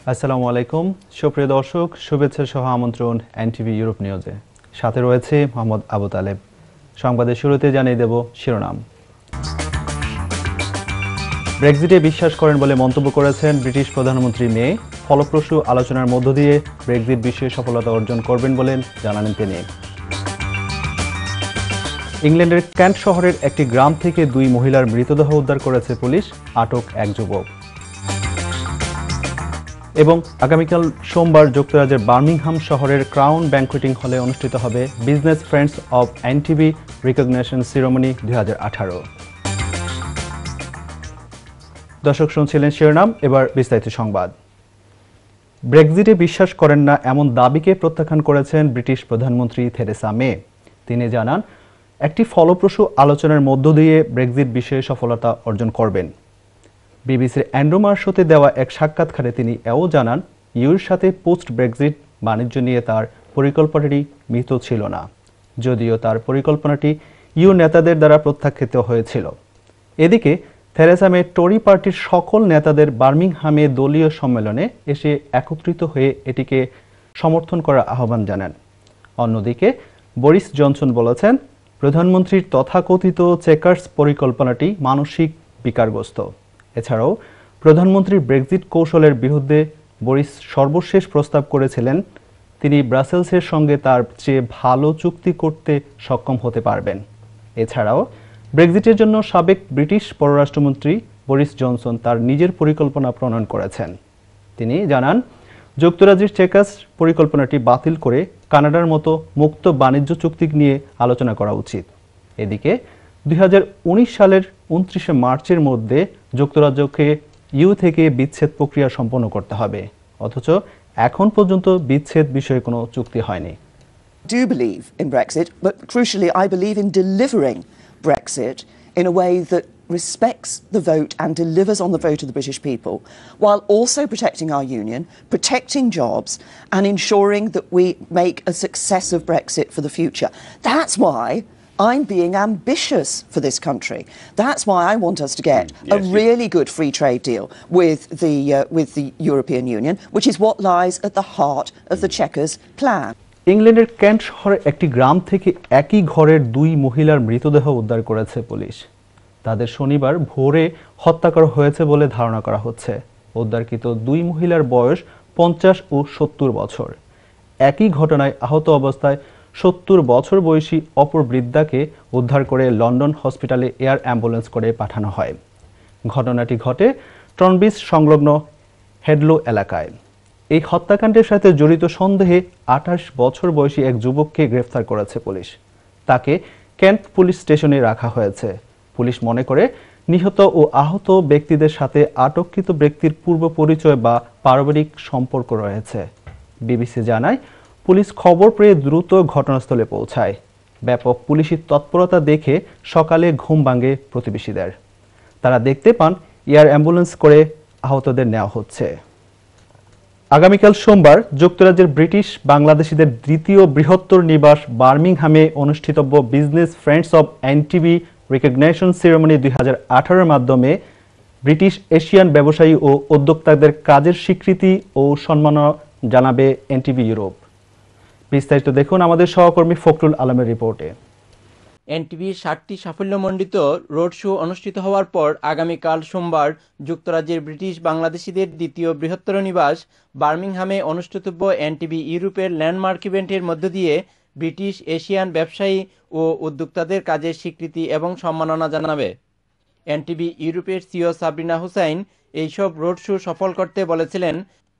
আসসালামু আলাইকুম সুপ্রিয় দর্শক, শুভেচ্ছা সহ আমন্ত্রণ এনটিভি ইউরোপ নিউজে। সাথে রয়েছে মোহাম্মদ আবু তালেব। সংবাদের শুরুতে জানিয়ে দেব শিরোনাম। ব্রেক্সিটে বিশ্বাস করেন বলে মন্তব্য করেছেন ব্রিটিশ প্রধানমন্ত্রী মে। ফলপ্রসূ আলোচনার মধ্য দিয়ে ব্রেক্সিট বিষয়ে সফলতা অর্জন করবেন বলে জানালেন তিনি। ইংল্যান্ডের ক্যান্ট শহরের একটি গ্রাম থেকে 2 মহিলার মৃতদেহ উদ্ধার করেছে পুলিশ, আটক এক যুবক। এবং আগামীকাল সোমবার যুক্তরাজ্যের বার্মিংহাম শহরের ক্রাউন ব্যাংকুয়েটিং হলে অনুষ্ঠিত হবে business friends of NTV recognition ceremony 2018। দর্শক শুনছিলেন শিরোনাম, এবার বিস্তারিত সংবাদ। ব্রেক্সিটে বিশ্বাস করেন না এমন দাবিকে প্রত্যাখ্যান করেছেন ব্রিটিশ প্রধানমন্ত্রী থেরেসা মে। তিনি জানান, একটি ফলপ্রসূ আলোচনার মধ্য দিয়ে ব্রেক্সিট বিষয়ে সফলতা অর্জন করবেন। বিবিসির অ্যান্ড্রু শোতে দেওয়া এক সাক্ষাৎকারে তিনি এও জানান, ইউর সাথে পোস্ট ব্রেক্সিট বাণিজ্য নিয়ে তার পরিকল্পনাটি মৃত ছিল না, যদিও তার পরিকল্পনাটি ইউ নেতাদের দ্বারা প্রত্যাখ্যাত হয়েছিল। এদিকে থেরেসা মে টরি পার্টির সকল নেতাদের বার্মিংহামে দলীয় সম্মেলনে এসে একত্রিত হয়ে এটিকে সমর্থন করার আহ্বান জানান। অন্যদিকে বরিস জনসন বলেছেন, প্রধানমন্ত্রীর তথাকথিত চেকার্স পরিকল্পনাটি মানসিক বিকারগ্রস্ত। এছাড়াও প্রধানমন্ত্রীর ব্রেক্সিট কৌশলের বিরুদ্ধে বরিস সর্বশেষ প্রস্তাব করেছিলেন তিনি ব্রাসেলসের সঙ্গে তার চেয়ে ভালো চুক্তি করতে সক্ষম হতে পারবেন। এছাড়াও ব্রেক্সিটের জন্য সাবেক ব্রিটিশ পররাষ্ট্রমন্ত্রী বরিস জনসন তার নিজের পরিকল্পনা প্রণয়ন করেছেন। তিনি জানান, যুক্তরাজ্যের চেকার্স পরিকল্পনাটি বাতিল করে কানাডার মতো মুক্ত বাণিজ্য চুক্তি নিয়ে আলোচনা করা উচিত। এদিকে 2019 সালের 29 মার্চের মধ্যে যুক্তরাজ্যকে ইউ থেকে বিচ্ছেদ প্রক্রিয়া সম্পন্ন করতে হবে, অথচ এখন পর্যন্ত বিচ্ছেদ বিষয়ে কোনো চুক্তি হয়নি। I do believe in Brexit, but crucially I believe in delivering Brexit in a way that respects the vote and delivers on the vote of the British people, while also protecting our union, protecting jobs and ensuring that we make a success of Brexit for the future. That's why I'm being ambitious for this country. That's why I want us to get a really good free trade deal with the European Union, which is what lies at the heart of the Chequers plan. ইংল্যান্ডের can't শহরের একটি গ্রাম থেকে একই ঘরের 2 মহিলার মৃতদেহ উদ্ধার করেছে পুলিশ। তাদের শনিবার ভোরে হত্যা করা হয়েছে বলে ধারণা করা হচ্ছে। উদ্ধারকৃত 2 মহিলার বয়স 50 ও 70 বছর। একই ঘটনায় আহত অবস্থায় 70 বছর বয়সী অপর বৃদ্ধাকে উদ্ধার করে লন্ডন হসপিটালে এয়ার অ্যাম্বুলেন্স করে পাঠানো হয়। ঘটনাটি ঘটে টর্নবিস সংলগ্ন হেডলো এলাকায়। এই হত্যাকাণ্ডের সাথে জড়িত সন্দেহে 28 বছর বয়সী এক যুবককে গ্রেফতার করেছে পুলিশ। তাকে ক্যান্ট পুলিশ স্টেশনে রাখা হয়েছে। পুলিশ মনে করে নিহত ও আহত ব্যক্তিদের সাথে আটককৃত ব্যক্তির পূর্ব পরিচয় বা পারিবারিক সম্পর্ক রয়েছে। বিবিসি জানায়, পুলিশ খবর পেয়ে দ্রুত ঘটনাস্থলে পৌঁছায়। ব্যাপক পুলিশি তৎপরতা দেখে সকালে ঘুম ভাঙে প্রতিবেশীদের। তারা দেখতে পান এয়ার অ্যাম্বুলেন্স করে আহতদের নেওয়া হচ্ছে। আগামীকাল সোমবার যুক্তরাজ্যের ব্রিটিশ বাংলাদেশিদের দ্বিতীয় বৃহত্তর নিবাস বার্মিংহামে অনুষ্ঠিতব্য business friends of NTV recognition ceremony 2018-এর মাধ্যমে ব্রিটিশ এশিয়ান ব্যবসায়ী ও উদ্যোক্তাদের কাজের স্বীকৃতি ও সম্মাননা জানাবে এনটিভি ইউরোপ। বিস্তারিত দেখুন আমাদের সহকর্মী ফখরুল আলমের রিপোর্টে। এনটিভির 60টি সাফল্যমণ্ডিত রোড শো অনুষ্ঠিত হওয়ার পর আগামীকাল সোমবার যুক্তরাজ্যের ব্রিটিশ বাংলাদেশিদের দ্বিতীয় বৃহত্তর নিবাস বার্মিংহামে অনুষ্ঠিতব্য এনটিভি ইউরোপের ল্যান্ডমার্ক ইভেন্টের মধ্য দিয়ে ব্রিটিশ এশিয়ান ব্যবসায়ী ও উদ্যোক্তাদের কাজের স্বীকৃতি এবং সম্মাননা জানাবে। এনটিভি ইউরোপের সিও সাবরিনা হুসাইন এইসব রোড শো সফল করতে বলেছিলেন,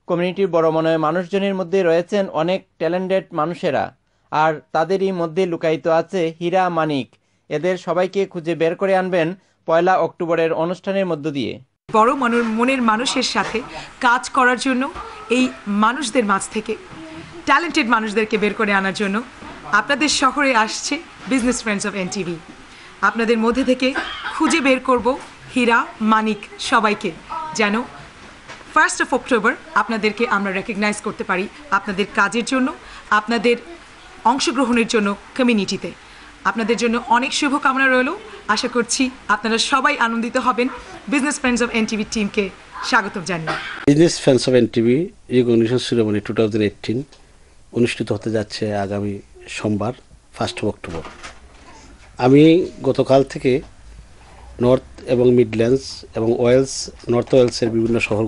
কমিউনিটির বড় মনে মানুষজনের মধ্যে রয়েছেন অনেক ট্যালেন্টেড মানুষেরা, আর তাদেরই মধ্যে লুকায়িত আছে হীরা মানিক। এদের সবাইকে খুঁজে বের করে আনবেন 1 অক্টোবরের অনুষ্ঠানের মধ্য দিয়ে। বড় মনের মানুষের সাথে কাজ করার জন্য, এই মানুষদের মাঝ থেকে ট্যালেন্টেড মানুষদেরকে বের করে আনার জন্য আপনাদের শহরে আসছে বিজনেস ফ্রেন্ডস অফ এনটিভি। আপনাদের মধ্যে থেকে খুঁজে বের করব হীরা মানিক সবাইকে, যেন 1 অক্টোবর আপনাদেরকে আমরা রেকগনাইজ করতে পারি আপনাদের কাজের জন্য, আপনাদের অংশগ্রহণের জন্য কমিউনিটিতে। আপনাদের জন্য অনেক শুভকামনা রইল। আশা করছি আপনারা সবাই আনন্দিত হবেন বিজনেস ফ্রেন্ডস অফ এনটিভি টিমকে স্বাগতম জানাই। Business friends of NTV recognition ceremony 2018 অনুষ্ঠিত হতে যাচ্ছে আগামী সোমবার 1 অক্টোবর। আমি গতকাল থেকে নর্থ এবং মিডল্যান্ডস এবং নর্থ ওয়েলসের বিভিন্ন শহর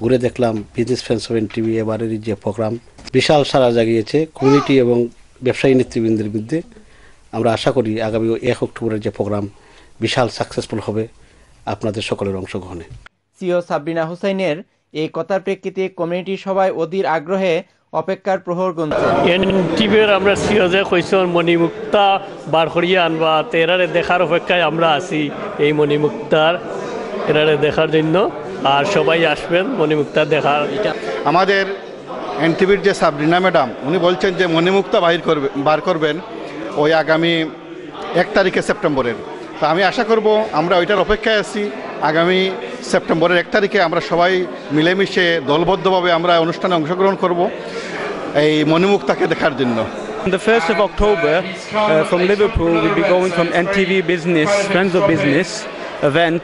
ঘুরে দেখলাম বিজনেস ফ্রেন্ডস অফ এনটিভি এবারের যে প্রোগ্রাম বিশাল সাড়া জাগিয়েছে কমিউনিটি এবং ব্যবসায়ী নেতৃবৃন্দের মধ্যে। আমরা আশা করি আগামী 1 অক্টোবরের যে প্রোগ্রাম বিশাল সাকসেসফুল হবে আপনাদের সকলের অংশগ্রহণে। সিও সাবরিনা হুসাইনের এই কথার প্রেক্ষিতে কমিউনিটি সভায় অধীর আগ্রহে অপেক্ষার প্রহর গুনছে। এনটিভির আমরা সিও যে কইছন মণিমুক্তা বার করিয়া আনবা এরারে দেখার অপেক্ষায় আমরা আছি। এই মণিমুক্তার এরারে দেখার জন্য আর সবাই আসবেন মণিমুক্তা দেখার। আমাদের এনটিভির যে সাবরিনা ম্যাডাম উনি বলছেন যে মণিমুক্তা বার করবেন ওই আগামী 1 তারিখে সেপ্টেম্বরের। তো আমি আশা করব আমরা ওইটার অপেক্ষায় আছি। আগামী সেপ্টেম্বরের 1 তারিখে আমরা সবাই মিলেমিশে দলবদ্ধভাবে আমরা অনুষ্ঠানে অংশগ্রহণ করব এই মণিমুক্তাকে দেখার জন্য। On the 1st of October, from Liverpool, we'll be going from NTV Business, Friends of Business event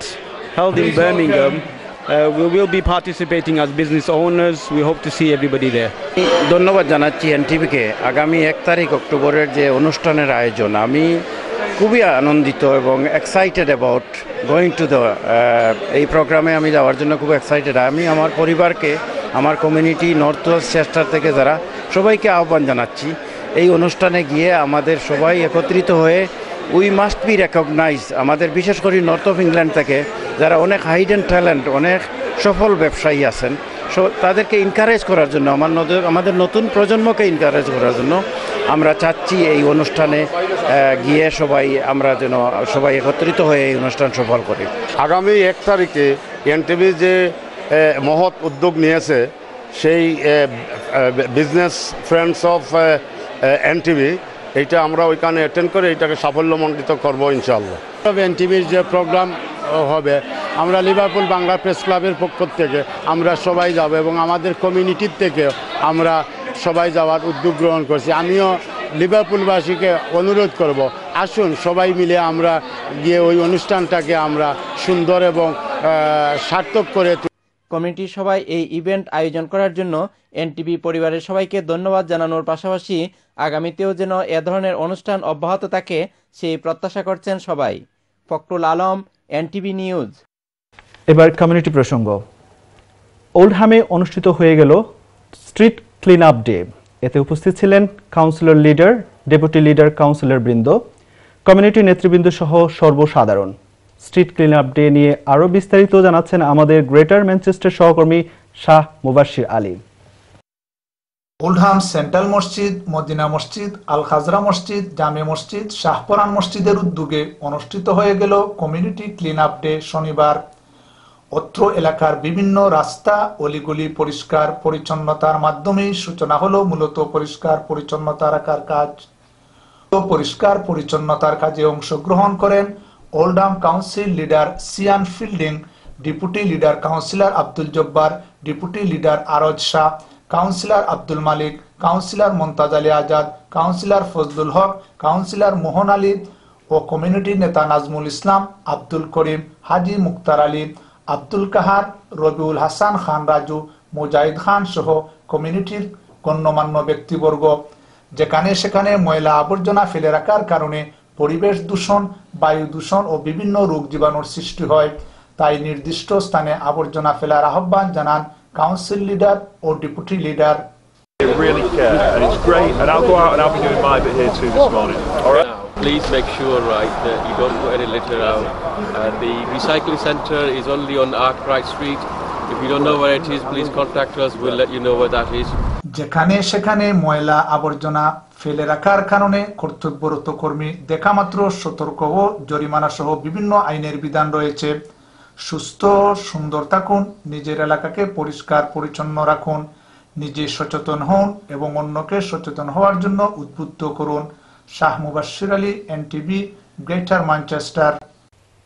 held in Birmingham. We will be participating as business owners. We hope to see everybody there. ধন্যবাদ জানাচ্ছি এনটিভিকে। আগামী 1 তারিখ অক্টোবরের যে অনুষ্ঠানের আয়োজন, আমি খুবই আনন্দিত এবং excited about going to the এই প্রোগ্রামে আমি যাওয়ার জন্য খুব এক্সাইটেড। আমি আমার পরিবারকে, আমার কমিউনিটি নর্থ ওয়েস্ট চেস্টার থেকে যারা সবাইকে আহ্বান জানাচ্ছি এই অনুষ্ঠানে গিয়ে আমাদের সবাই একত্রিত হয়ে উই মাস্ট বি রেকগনাইজ। আমাদের বিশেষ করে নর্থ অফ ইংল্যান্ড থেকে যারা অনেক হাইডেন ট্যালেন্ট, অনেক সফল ব্যবসায়ী আছেন, তাদেরকে এনকারেজ করার জন্য, আমাদের নতুন প্রজন্মকে এনকারেজ করার জন্য আমরা চাচ্ছি এই অনুষ্ঠানে গিয়ে আমরা যেন সবাই একত্রিত হয়ে এই অনুষ্ঠান সফল করি। আগামী 1 তারিখে এনটিভি যে মহৎ উদ্যোগ নিয়েছে সেই বিজনেস ফ্রেন্ডস অফ এনটিভি, এইটা আমরা ওইখানে অ্যাটেন্ড করে এইটাকে সাফল্যমণ্ডিত করবো ইনশাআল্লাহ। এনটিভির যে প্রোগ্রাম হবে, আমরা লিভারপুল বাংলা প্রেস ক্লাবের পক্ষ থেকে আমরা সবাই যাব এবং আমাদের কমিউনিটির থেকে আমরা সবাই যাওয়ার উদ্যোগ গ্রহণ করছি। আমিও লিভারপুলবাসীকে অনুরোধ করব, আসুন সবাই মিলে আমরা গিয়ে ওই অনুষ্ঠানটাকে আমরা সুন্দর এবং সার্থক করে। কমিউনিটি সভায় এই ইভেন্ট আয়োজন করার জন্য এনটিভি পরিবারের সবাইকে ধন্যবাদ জানানোর পাশাপাশি আগামীতেও যেন এ ধরনের অনুষ্ঠান অব্যাহত থাকে সেই প্রত্যাশা করছেন সবাই। Fakhrul Alam, NTV news. এবার কমিউনিটি প্রসঙ্গ। ওল্ডহামে অনুষ্ঠিত হয়ে গেল স্ট্রিট ক্লিন আপ ডে। এতে উপস্থিত ছিলেন councillor leader, deputy leader, councillor বৃন্দ, কমিউনিটি নেতৃবৃন্দ সহ সর্বসাধারণ। স্ট্রিট ক্লিন আপ ডে নিয়ে আরও বিস্তারিত জানাচ্ছেন আমাদের গ্রেটার ম্যানচেস্টার সহকর্মী শাহ মুবাশশির আলী। ওল্ডহাম সেন্ট্রাল মসজিদ, মদিনা মসজিদ, আল খাজরা মসজিদ, জামে মসজিদ, শাহপরান মসজিদের উদ্যোগে অনুষ্ঠিত হয়ে গেল কমিউনিটি ক্লিন আপ ডে শনিবার। অত্র এলাকার বিভিন্ন রাস্তা অলিগলি পরিষ্কার পরিচ্ছন্নতার মাধ্যমে সূচনা হলো মূলত পরিষ্কার পরিচ্ছন্নতা রাখার কাজ। পরিষ্কার পরিচ্ছন্নতার কাজে অংশগ্রহণ করেন Oldham council leader Sean Fielding, deputy leader councillor Abdul Jabbar, deputy leader Arooj Shah, councillor Abdul Malik, councillor Mumtaz Ali Azad, councillor Fazlul Haq, councillor Mohon Ali ও কমিউনিটি নেতা নাজমুল ইসলাম, আব্দুল করিম, হাজি মুক্তার আলী, আব্দুল কাহার, রবিউল হাসান খান রাজু, মুজাহিদ খান সহ কমিউনিটির গণ্যমান্য ব্যক্তিবর্গ। যেখানে সেখানে ময়লা আবর্জনা ফেলে রাখার কারণে পরিবেশ দূষণ, বায়ু দূষণ ও বিভিন্ন রোগ জীবাণুর সৃষ্টি হয়। তাই নির্দিষ্ট স্থানে আবর্জনা ফেলার আহ্বান জানান কাউন্সিল লিডার ও deputy leader. Really care, and it's great, and I'll go out and I'll be doing my bit here too this morning. All right. Please make sure, right, that you don't put any litter out. The recycling centre is only on Arkwright Street. If you don't know where it is, please contact us. We'll let you know where that is. যেখানে সেখানে ময়লা আবর্জনা ফেলে রাখার কারণে কর্তব্যরত কর্মী দেখা মাত্র সতর্ক ও জরিমানা সহ বিভিন্ন আইনের বিধান রয়েছে। সুস্থ সুন্দর থাকুন, নিজের এলাকাকে পরিষ্কার পরিচ্ছন্ন রাখুন, নিজে সচেতন হন এবং অন্যকে সচেতন হওয়ার জন্য উদ্বুদ্ধ করুন। Shah Mubashshir Ali, NTV, Greater Manchester.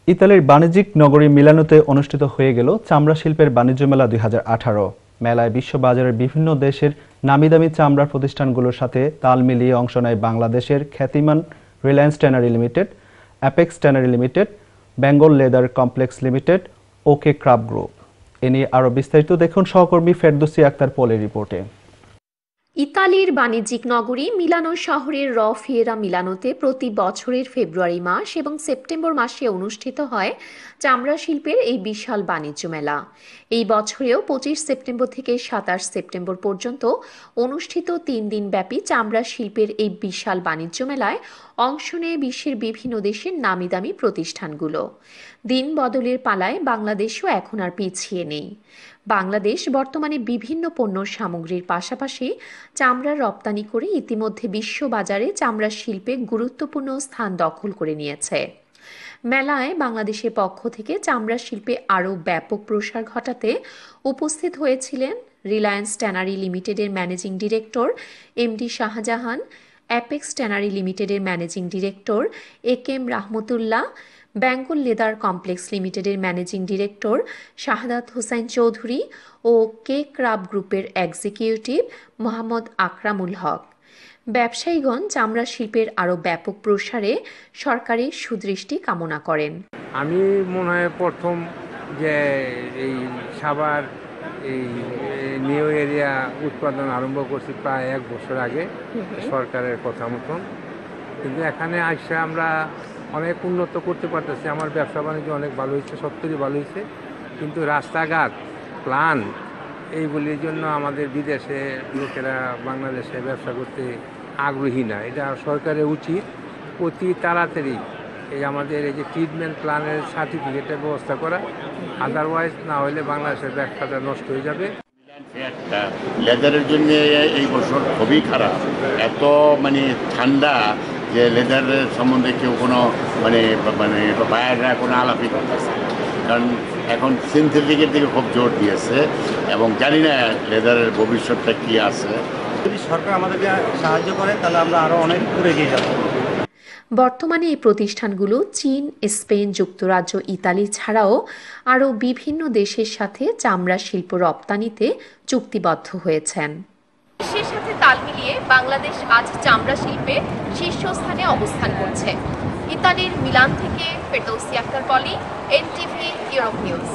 ইতালির বাণিজ্যিক নগরী মিলানোতে অনুষ্ঠিত হয়ে গেল চামড়া শিল্পের বাণিজ্য মেলা 2018। মেলায় বিশ্ববাজারের বিভিন্ন দেশের নামিদামি চামড়া প্রতিষ্ঠানগুলোর সাথে তাল মিলিয়ে অংশ নেয় বাংলাদেশের খ্যাতিমান রিলায়েন্স ট্যানারি লিমিটেড, অ্যাপেক্স ট্যানারি লিমিটেড, বেঙ্গল লেদার কমপ্লেক্স লিমিটেড, ওকে ক্রাফট গ্রুপ। এ নিয়ে আরো বিস্তারিত দেখুন সহকর্মী ফেরদৌসী আক্তার পলের রিপোর্টে। ইতালির বাণিজ্যিক নগরী মিলানো শহরের র ফিয়েরা মিলানোতে প্রতি বছরের ফেব্রুয়ারি মাস এবং সেপ্টেম্বর মাসে অনুষ্ঠিত হয় চামড়া শিল্পের এই বিশাল বাণিজ্য মেলা। এই বছরেও 25 সেপ্টেম্বর থেকে 27 সেপ্টেম্বর পর্যন্ত অনুষ্ঠিত 3 দিন ব্যাপী চামড়া শিল্পের এই বিশাল বাণিজ্য মেলায় অংশ নেয় বিশ্বের বিভিন্ন দেশের নামিদামি প্রতিষ্ঠানগুলো। দিন বদলের পালায় বাংলাদেশও এখন আর পিছিয়ে নেই। বাংলাদেশ বর্তমানে বিভিন্ন পণ্য সামগ্রীর পাশাপাশি চামড়া রপ্তানি করে ইতিমধ্যে বিশ্ববাজারে চামড়া শিল্পে গুরুত্বপূর্ণ স্থান দখল করে নিয়েছে। মেলায় বাংলাদেশের পক্ষ থেকে চামড়া শিল্পে আরও ব্যাপক প্রসার ঘটাতে উপস্থিত হয়েছিলেন রিলায়েন্স ট্যানারি লিমিটেডের managing director MD Shahjahan, Apex Tannery লিমিটেডের ম্যানেজিং ডিরেক্টর একেএম রাহমতুল্লাহ, বেঙ্গল লেদার কমপ্লেক্স লিমিটেডের managing director Shahadat Hossain Chowdhury OK Craft গ্রুপের এক্সিকিউটিভ মোহাম্মদ আকরামুল হক। ব্যবসায়ীগণ চামড়া শিল্পের আরও ব্যাপক প্রসারে সরকারের সুদৃষ্টি কামনা করেন। আমি মনে হয় প্রথম যে এই সাভার এই নিউ এরিয়া উৎপাদন আরম্ভ করছি প্রায় 1 বছর আগে সরকারের কথা মতন, কিন্তু এখানে আসে আমরা অনেক উন্নত করতে পারতেছি। আমার ব্যবসা বাণিজ্য অনেক ভালো হয়েছে, সত্যিই ভালো হয়েছে, কিন্তু রাস্তাঘাট প্ল্যান এইগুলির জন্য আমাদের বিদেশে লোকেরা বাংলাদেশে ব্যবসা করতে আগ্রহী না। এটা সরকারের উচিত অতি তাড়াতাড়ি এই আমাদের এই যে ট্রিটমেন্ট প্ল্যানের সার্টিফিকেটের ব্যবস্থা করা, আদারওয়াইজ না হলে বাংলাদেশের ব্যবসাটা নষ্ট হয়ে যাবে। লেদারের জন্য এই বছর খুবই খারাপ, এত ঠান্ডা যে লেদারের সম্বন্ধে কেউ কোনো বায়াররা কোনো আলাপই করতেছে, কারণ এখন সিনথেটিকের দিকে খুব জোর দিয়েছে এবং জানি না লেদারের ভবিষ্যৎটা কি আছে। যদি সরকার আমাদেরকে সাহায্য করে তাহলে আমরা আরো অনেক দূরে এগিয়ে যাব। বর্তমানে এই প্রতিষ্ঠানগুলো চীন, স্পেন, যুক্তরাজ্য, ইতালি ছাড়াও আরও বিভিন্ন দেশের সাথে চামড়া শিল্প রপ্তানিতে চুক্তিবদ্ধ হয়েছেন। বিশ্বের সাথে তাল মিলিয়ে বাংলাদেশ আজ চামড়া শিল্পে শীর্ষস্থানে অবস্থান করছে। ইতালির মিলান থেকে ফেরদৌসী আক্তার পলি, এনটিভি ইউরোপ নিউজ।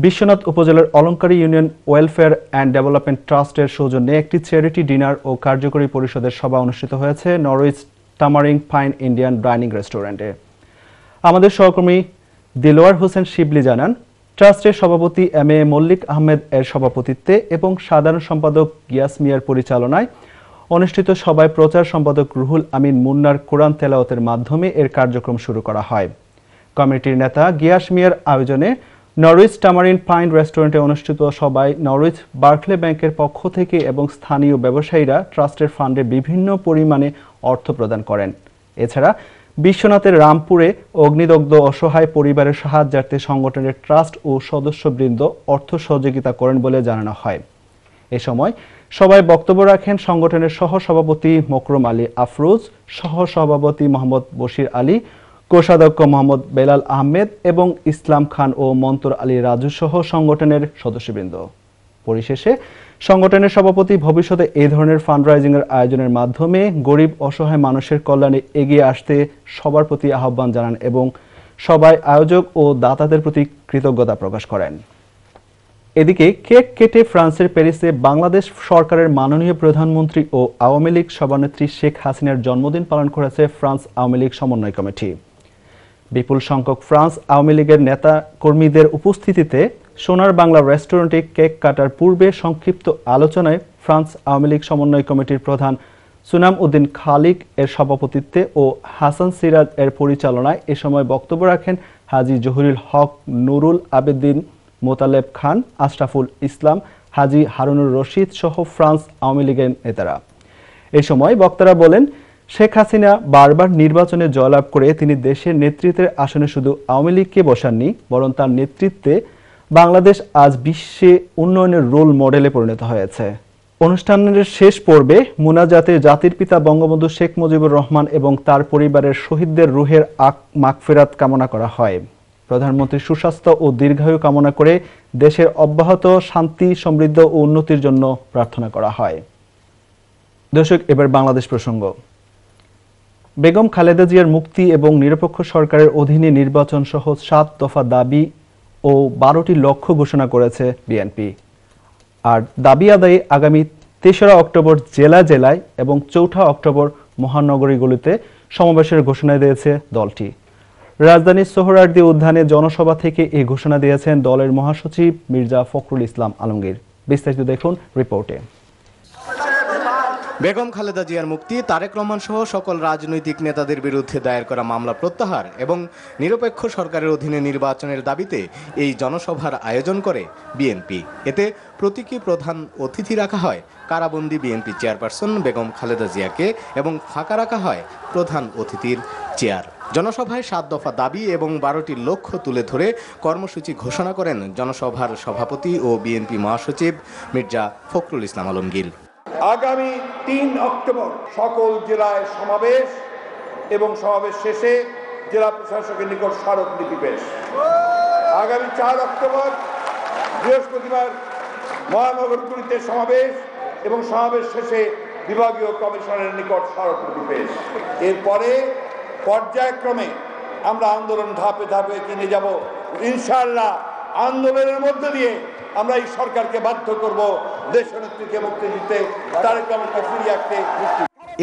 বিশ্বনাথ উপজেলার Alankari union welfare and development ট্রাস্টের সৌজন্যে একটি চ্যারিটি ডিনার ও কার্যকরী পরিষদের সভা অনুষ্ঠিত হয়েছে নরউইচ টামারিং ফাইন ইন্ডিয়ান ডাইনিং রেস্টুরেন্টে। আমাদের সহকর্মী দিলওয়ার হোসেন শিবলি জানান, ট্রাস্টের সভাপতি এম এ মল্লিক আহমেদ এর সভাপতিত্বে এবং সাধারণ সম্পাদক গিয়াস মিয়ার পরিচালনায় অনুষ্ঠিত সভায় প্রচার সম্পাদক রুহুল আমিন মুন্নার কোরআন তেলাওয়াতের মাধ্যমে এর কার্যক্রম শুরু করা হয়। কমিটির নেতা গিয়াস মিয়ার আয়োজনে নরউইচ টামারিন ফাইন রেস্টুরেন্টে অনুষ্ঠিত সভায় নরউইচ বার্কলে ব্যাংকের পক্ষ থেকে এবং স্থানীয় ব্যবসায়ীরা ট্রাস্টের ফান্ডে বিভিন্ন পরিমাণে অর্থ প্রদান করেন। এছাড়া বিশ্বনাথের রামপুরে অগ্নিদগ্ধ অসহায় পরিবারের সাহায্যার্থে সংগঠনের ট্রাস্ট ও সদস্যবৃন্দ অর্থ সহযোগিতা করেন বলে জানানো হয়। এ সময় সবাই বক্তব্য রাখেন সংগঠনের সহসভাপতি মকরম আলী আফরোজ, সহসভাপতি মোহাম্মদ বশির আলী, কোষাধ্যক্ষ মোহাম্মদ বেলাল আহমেদ এবং ইসলাম খান ও মন্তর আলী রাজু সহ সংগঠনের সদস্যবৃন্দ। পরিশেষে সংগঠনের সভাপতি ভবিষ্যতে এই ধরনের ফান্ডরাইজিং এর আয়োজনের মাধ্যমে গরিব অসহায় মানুষের কল্যাণে এগিয়ে আসতে সবার প্রতি আহ্বান জানান এবং সবাই আয়োজক ও দাতাদের প্রতি কৃতজ্ঞতা প্রকাশ করেন। এদিকে কেক কেটে ফ্রান্সের প্যারিসে বাংলাদেশ সরকারের মাননীয় প্রধানমন্ত্রী ও আওয়ামী লীগ সভানেত্রী শেখ হাসিনার জন্মদিন পালন করেছে ফ্রান্স আওয়ামী লীগ সমন্বয় কমিটি। বিপুল সংখ্যক ফ্রান্স আওয়ামী লীগের নেতা কর্মীদের উপস্থিতিতে সোনার বাংলা রেস্টুরেন্টে কেক কাটার পূর্বে সংক্ষিপ্ত আলোচনায় ফ্রান্স আওয়ামী লীগ সমন্বয় কমিটির প্রধান সুনাম উদ্দিন খালিক এর সভাপতিত্বে ও হাসান সিরাজ এর পরিচালনায় এ সময় বক্তব্য রাখেন হাজী জহুরুল হক, নুরুল আবেদিন, মোতালেব খান, আশরাফুল ইসলাম, হাজী হারুনুর রশিদ সহ ফ্রান্স আওয়ামী লীগের নেতারা। এ সময় বক্তারা বলেন, শেখ হাসিনা বারবার নির্বাচনে জয়লাভ করে তিনি দেশের নেতৃত্বের আসনে শুধু আওয়ামী লীগকে বসাননি, বরং তার নেতৃত্বে বাংলাদেশ আজ বিশ্বে উন্নয়নের রোল মডেলে পরিণত হয়েছে। অনুষ্ঠানের শেষ পর্বে মুনাজাতে জাতির পিতা বঙ্গবন্ধু শেখ মুজিবুর রহমান এবং তার পরিবারের শহীদদের রুহের মাগফিরাত কামনা করা হয়। প্রধানমন্ত্রীর সুস্বাস্থ্য ও দীর্ঘায়ু কামনা করে দেশের অব্যাহত শান্তি, সমৃদ্ধ ও উন্নতির জন্য প্রার্থনা করা হয়। দর্শক, এবার বাংলাদেশ প্রসঙ্গ। বেগম খালেদা জিয়ার মুক্তি এবং নিরপেক্ষ সরকারের অধীনে নির্বাচন সহ 7 দফা দাবি ও 12টি লক্ষ্য ঘোষণা করেছে বিএনপি। আর দাবি আদায়ে আগামী 3রা অক্টোবর জেলায় এবং 4 অক্টোবর মহানগরীগুলিতে সমাবেশের ঘোষণা দিয়েছে দলটি। রাজধানীর সোহরাওয়ার্দী উদ্যানে জনসভা থেকে এই ঘোষণা দিয়েছেন দলের মহাসচিব মির্জা ফখরুল ইসলাম আলমগীর। বিস্তারিত দেখুন রিপোর্টে। বেগম খালেদা জিয়ার মুক্তি, তারেক রহমান সহ সকল রাজনৈতিক নেতাদের বিরুদ্ধে দায়ের করা মামলা প্রত্যাহার এবং নিরপেক্ষ সরকারের অধীনে নির্বাচনের দাবিতে এই জনসভার আয়োজন করে বিএনপি। এতে প্রতীকী প্রধান অতিথি রাখা হয় কারাবন্দী বিএনপি চেয়ারপারসন বেগম খালেদা জিয়াকে এবং ফাঁকা রাখা হয় প্রধান অতিথির চেয়ার। জনসভায় 7 দফা দাবি এবং 12টি লক্ষ্য তুলে ধরে কর্মসূচি ঘোষণা করেন জনসভার সভাপতি ও বিএনপি মহাসচিব মির্জা ফখরুল ইসলাম আলমগীর। আগামী 3 অক্টোবর সকল জেলায় সমাবেশ এবং সমাবেশ শেষে জেলা প্রশাসকের নিকট স্মারকলিপি পেশ। আগামী 4 অক্টোবর বৃহস্পতিবার মহানগরগুলিতে সমাবেশ এবং সমাবেশ শেষে বিভাগীয় কমিশনের নিকট স্মারকলিপি পেশ। এরপরে পর্যায়ক্রমে আমরা আন্দোলন ধাপে ধাপে কিনে যাব। ইনশাআল্লাহ আন্দোলনের মধ্য দিয়ে আমরা এই সরকারকে বাধ্য করব দেশনেত্রীকে মুক্তি দিতে, তারেক রহমানকে ফিরিয়ে আনতে।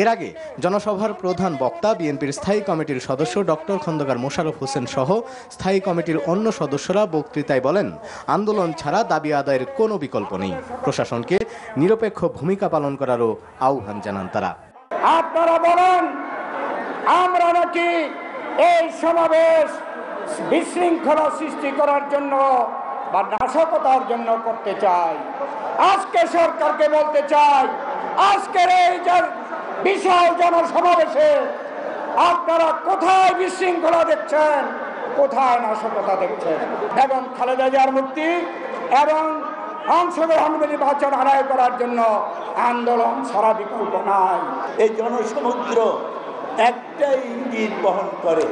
এর আগে জনসভার প্রধান বক্তা বিএনপির স্থায়ী কমিটির সদস্য ডক্টর খন্দকার মোশাররফ হোসেন সহ স্থায়ী কমিটির অন্য সদস্যরা বক্তৃতায় বলেন, আন্দোলন ছাড়া দাবি আদায়ের কোনো বিকল্প নেই। প্রশাসনকে নিরপেক্ষ ভূমিকা পালন করারও আহ্বান জানান তারা। আপনারা বলেন আমরা নাকি এই সমাবেশ বিশৃঙ্খলা সৃষ্টি করার জন্য বা নাশকতার জন্য করতে চাই। আজকে সরকারকে বলতে চাই, আজকের এই বিশাল জনসমাবেশে আপনারা কোথায় বিশৃঙ্খলা দেখছেন, কোথায় নাশকতা দেখছেন? এবং খালেদা জিয়ার মুক্তি এবং অংশগ্রহণ নির্বাচন আদায় করার জন্য আন্দোলন ছাড়া বিকল্প নাই। এই জনসমুদ্র একটাই ইঙ্গিত বহন করে,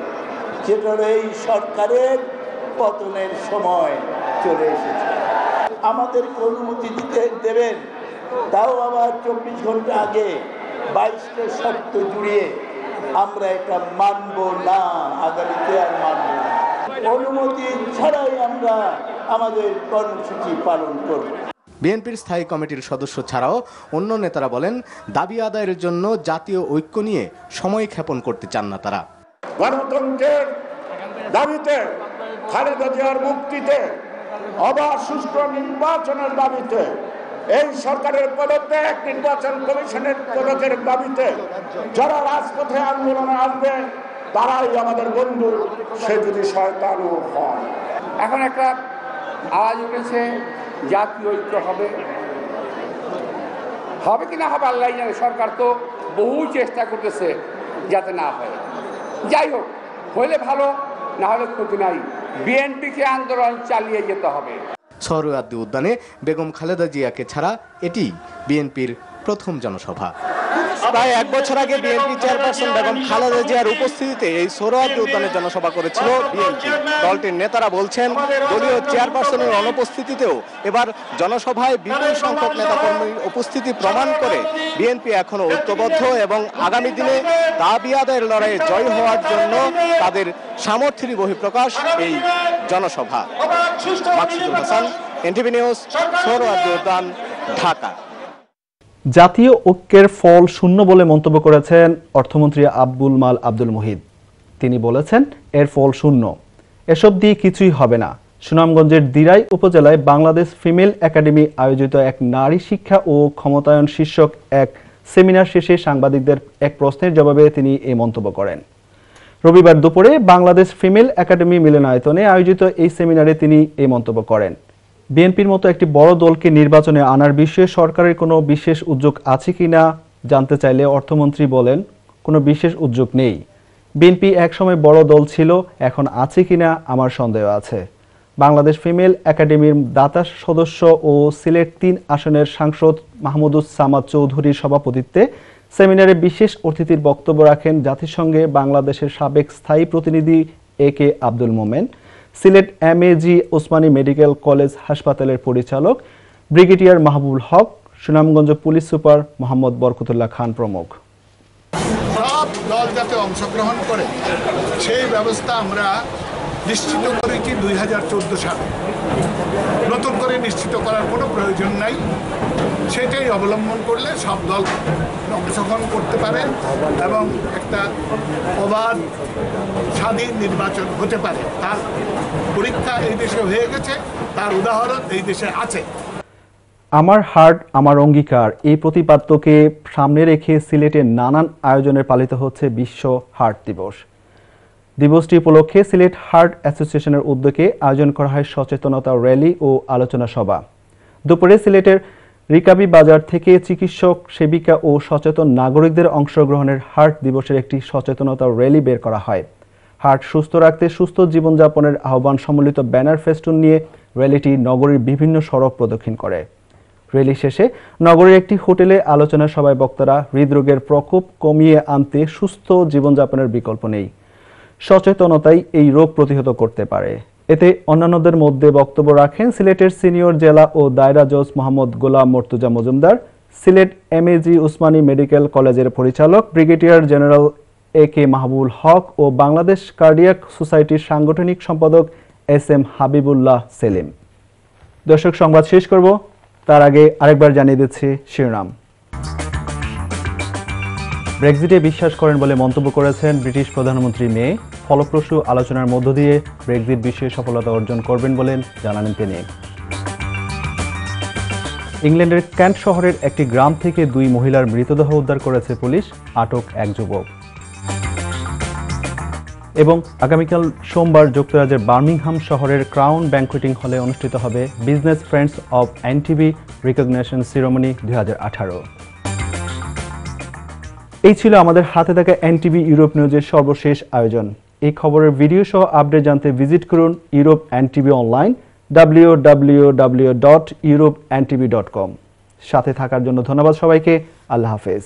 যেটা এই সরকারের পতনের সময় চলে এসেছে। আমাদেরকে অনুমতি দিতে দেবেন, তাও আবার 24 ঘন্টা আগে 22টা শর্ত জুড়িয়ে আমরা এটা মানব না, আগামীতে আর মানব না। অনুমতি ছাড়াই আমরা আমাদের কর্মসূচি পালন করব। বিএনপির স্থায়ী কমিটির সদস্য ছাড়াও অন্য নেতারা বলেন, দাবি আদায়ের জন্য জাতীয় ঐক্য নিয়ে সময় ক্ষেপণ করতে চান না তারা। গণতন্ত্রের দাবিতে, খালেদা জিয়ার মুক্তিতে, অবাধ সুষ্ঠু নির্বাচনের দাবিতে, এই সরকারের পদত্যাগ, নির্বাচন কমিশনের পদত্যাগের দাবিতে যারা রাজপথে আন্দোলনে আসবে তারাই আমাদের বন্ধু, সে যদি শয়তানও হয়। এখন একটা আওয়াজ উঠেছে জাতীয় ঐক্য হবে, হবে কিনা হবে আল্লাহ জানে। সরকার তো বহু চেষ্টা করতেছে যাতে না হয়। যাই হোক, হলে ভালো, না হলে ক্ষতি নাই। বিএনপিকে আন্দোলন চালিয়ে যেতে হবে। সোহরাওয়ার্দী উদ্যানে বেগম খালেদা জিয়াকে ছাড়া এটি বিএনপির প্রথম জনসভা। প্রায় 1 বছর আগে বিএনপি চেয়ারপারসন বেগম খালেদা জিয়ার উপস্থিতিতে এই সোহরাওয়ার্দী উদ্যানে জনসভা করেছিল বিএনপি। দলটির নেতারা বলছেন, দলীয় চেয়ারপারসনের অনুপস্থিতিতেও এবার জনসভায় বিপুল সংখ্যক নেতাকর্মীর উপস্থিতি প্রমাণ করে বিএনপি এখনো ঐক্যবদ্ধ এবং আগামী দিনে দাবি আদায়ের লড়াইয়ে জয় হওয়ার জন্য তাদের সামর্থ্যেরই বহিঃপ্রকাশ এই জনসভা। মাকসুদুল হাসান, এনটিভি নিউজ, সোহরাওয়ার্দী উদ্যান, ঢাকা। জাতীয় ঐক্যের ফল শূন্য বলে মন্তব্য করেছেন অর্থমন্ত্রী আব্দুল মাল আব্দুল মুহিত। তিনি বলেছেন, এর ফল শূন্য, এসব দিয়ে কিছুই হবে না। সুনামগঞ্জের দিরাই উপজেলায় বাংলাদেশ ফিমেল একাডেমি আয়োজিত এক নারী শিক্ষা ও ক্ষমতায়ন শীর্ষক এক সেমিনার শেষে সাংবাদিকদের এক প্রশ্নের জবাবে তিনি এই মন্তব্য করেন। রবিবার দুপুরে বাংলাদেশ ফিমেল একাডেমি মিলনায়তনে আয়োজিত এই সেমিনারে তিনি এই মন্তব্য করেন। বিএনপির মতো একটি বড় দলকে নির্বাচনে আনার বিষয়ে সরকারের কোনো বিশেষ উদ্যোগ আছে কিনা জানতে চাইলে অর্থমন্ত্রী বলেন, কোনো বিশেষ উদ্যোগ নেই। বিএনপি একসময় বড় দল ছিল, এখন আছে কিনা আমার সন্দেহ আছে। বাংলাদেশ ফিমেল একাডেমির দাতা সদস্য ও সিলেট 3 আসনের সাংসদ মাহমুদুস সামাদ চৌধুরীর সভাপতিত্বে সেমিনারে বিশেষ অতিথির বক্তব্য রাখেন জাতিসংঘে বাংলাদেশের সাবেক স্থায়ী প্রতিনিধি AK Abdul Momen, Sylhet MAG Osmani medical college হাসপাতালের পরিচালক brigadier Mahbubul Haque, Sunamganj police super Mohammad Barkatullah Khan প্রমুখ। সব দল যাতে অংশগ্রহণ করে সেই ব্যবস্থা আমরা নিশ্চিত করেছি 2014 সালে। নতুন করে নিশ্চিত করার কোনো প্রয়োজন নাই, সেটাই অবলম্বন করলে সব দল অংশগ্রহণ করতে পারে এবং একটা অবাধ স্বাধীন নির্বাচন হতে পারে। তার পরীক্ষা এই দেশে হয়ে গেছে, তার উদাহরণ এই দেশে আছে। আমার হার্ট আমার অঙ্গীকার এই প্রতিপাদ্যকে সামনে রেখে সিলেটে নানান আয়োজনে পালিত হচ্ছে বিশ্ব হার্ট দিবস। দিবসটি উপলক্ষে সিলেট হার্ট অ্যাসোসিয়েশনের উদ্যোগে আয়োজন করা হয় সচেতনতা র্যালি ও আলোচনা সভা। দুপুরে সিলেটের রিকাবি বাজার থেকে চিকিৎসক, সেবিকা ও সচেতন নাগরিকদের অংশগ্রহণের হার্ট দিবসের একটি সচেতনতা র্যালি বের করা হয়। হার্ট সুস্থ রাখতে সুস্থ জীবনযাপনের আহ্বান সম্বলিত ব্যানার ফেস্টুন নিয়ে র্যালিটি নগরীর বিভিন্ন সড়ক প্রদক্ষিণ করে। র্যালি শেষে নগরীর একটি হোটেলে আলোচনা সভায় বক্তারা হৃদরোগের প্রকোপ কমিয়ে আনতে সুস্থ জীবনযাপনের বিকল্প নেই, সচেতনতাই এই রোগ প্রতিহত করতে পারে। এতে অন্যান্যদের মধ্যে বক্তব্য রাখেন সিলেটের সিনিয়র জেলা ও দায়রা জজ মোহাম্মদ গোলাম মর্তুজা মজুমদার, সিলেট এমএজি উসমানী মেডিকেল কলেজের পরিচালক ব্রিগেডিয়ার জেনারেল AK মাহবুবুল হক ও বাংলাদেশ কার্ডিয়াক সোসাইটির সাংগঠনিক সম্পাদক SM হাবিবুল্লাহ সেলিম। দর্শক, সংবাদ শেষ করব, তার আগে আরেকবার জানিয়ে দিচ্ছি শিরোনাম। ব্রেক্সিটে বিশ্বাস করেন বলে মন্তব্য করেছেন ব্রিটিশ প্রধানমন্ত্রী মে। ফলপ্রসূ আলোচনার মধ্য দিয়ে ব্রেক্সিট বিষয়ে সফলতা অর্জন করবেন বলেন জানালেন তিনি। ইংল্যান্ডের ক্যান্ট শহরের একটি গ্রাম থেকে 2 মহিলার মৃতদেহ উদ্ধার করেছে পুলিশ, আটক এক যুবক। এবং আগামীকাল সোমবার যুক্তরাজ্যের বার্মিংহাম শহরের ক্রাউন ব্যাংকুয়েটিং হলে অনুষ্ঠিত হবে business friends of NTV recognition ceremony 2018। এই ছিল আমাদের হাতে থাকা NTV ইউরোপ নিউজের সর্বশেষ আয়োজন। এই খবরের ভিডিও সহ আপডেট জানতে ভিজিট করুন ইউরোপ NTV অনলাইন www.europntv.com। সাথে থাকার জন্য ধন্যবাদ সবাইকে। আল্লাহ হাফেজ।